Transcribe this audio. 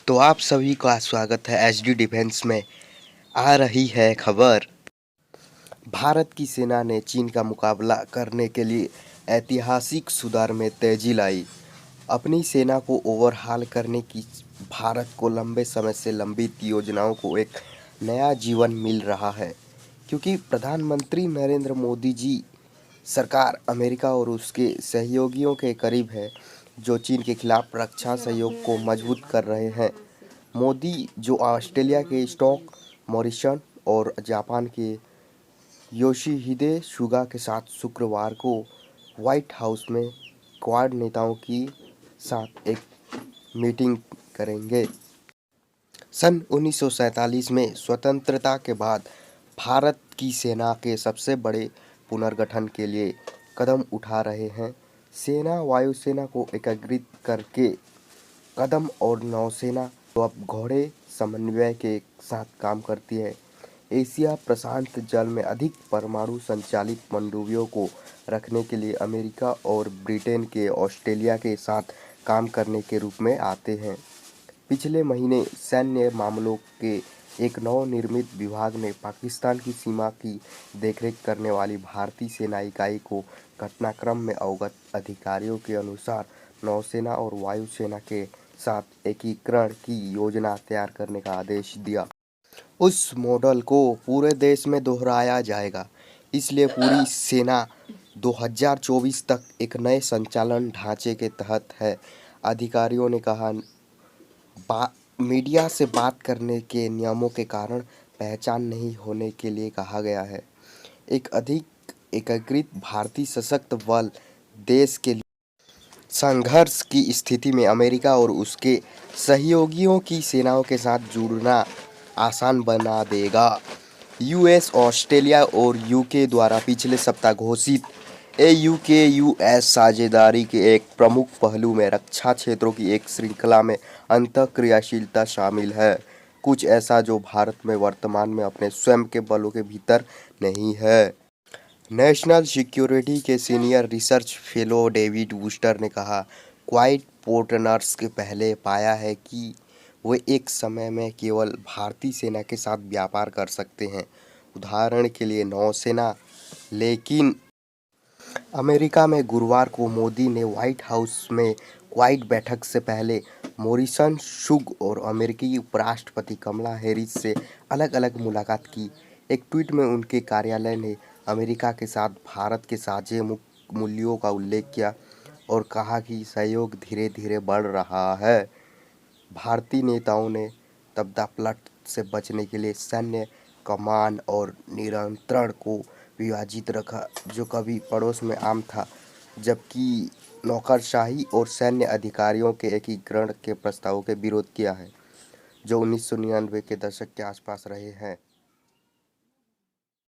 तो आप सभी का स्वागत है एचडी डिफेंस में। आ रही है खबर। भारत की सेना ने चीन का मुकाबला करने के लिए ऐतिहासिक सुधार में तेजी लाई। अपनी सेना को ओवरहाल करने की भारत को लंबे समय से लंबित योजनाओं को एक नया जीवन मिल रहा है, क्योंकि प्रधानमंत्री नरेंद्र मोदी जी सरकार अमेरिका और उसके सहयोगियों के करीब है, जो चीन के खिलाफ रक्षा सहयोग को मजबूत कर रहे हैं। मोदी जो ऑस्ट्रेलिया के स्टॉक मॉरिसन और जापान के योशिहिदे सुगा के साथ शुक्रवार को व्हाइट हाउस में क्वाड नेताओं की साथ एक मीटिंग करेंगे। सन 1947 में स्वतंत्रता के बाद भारत की सेना के सबसे बड़े पुनर्गठन के लिए कदम उठा रहे हैं। सेना वायुसेना को एकीकृत करके कदम और नौसेना तो अब घोड़े समन्वय के साथ काम करती है। एशिया प्रशांत जल में अधिक परमाणु संचालित पनडुब्बियों को रखने के लिए अमेरिका और ब्रिटेन के ऑस्ट्रेलिया के साथ काम करने के रूप में आते हैं। पिछले महीने सैन्य मामलों के एक नवनिर्मित विभाग ने पाकिस्तान की सीमा की देखरेख करने वाली भारतीय सेना इकाई को घटनाक्रम में अवगत अधिकारियों के अनुसार नौसेना और वायुसेना के साथ एकीकरण की योजना तैयार करने का आदेश दिया। उस मॉडल को पूरे देश में दोहराया जाएगा, इसलिए पूरी सेना 2024 तक एक नए संचालन ढांचे के तहत है, अधिकारियों ने कहा। मीडिया से बात करने के नियमों के कारण पहचान नहीं होने के लिए कहा गया है। एक अधिक एकीकृत भारतीय सशस्त्र बल देश के संघर्ष की स्थिति में अमेरिका और उसके सहयोगियों की सेनाओं के साथ जुड़ना आसान बना देगा। यूएस, ऑस्ट्रेलिया और यूके द्वारा पिछले सप्ताह घोषित AUKUS साझेदारी के एक प्रमुख पहलू में रक्षा क्षेत्रों की एक श्रृंखला में अंतःक्रियाशीलता शामिल है, कुछ ऐसा जो भारत में वर्तमान में अपने स्वयं के बलों के भीतर नहीं है। नेशनल सिक्योरिटी के senior research fellow David Wooster ने कहा, क्वाइट पार्टनर्स के पहले पाया है कि वे एक समय में केवल भारतीय सेना के साथ व्यापार कर सकते हैं, उदाहरण के लिए नौसेना। लेकिन अमेरिका में गुरुवार को मोदी ने व्हाइट हाउस में क्वाइट बैठक से पहले मॉरिसन, शुग और अमेरिकी उपराष्ट्रपति कमला हैरिस से अलग अलग मुलाकात की। एक ट्वीट में उनके कार्यालय ने अमेरिका के साथ भारत के साझे मूल्यों का उल्लेख किया और कहा कि सहयोग धीरे धीरे बढ़ रहा है। भारतीय नेताओं ने तख्तापलट से बचने के लिए सैन्य कमान और नियंत्रण को विभाजित रखा, जो कभी पड़ोस में आम था, जबकि नौकरशाही और सैन्य अधिकारियों के एकीकरण के प्रस्तावों के विरोध किया है, जो 1999 के दशक के आसपास रहे हैं।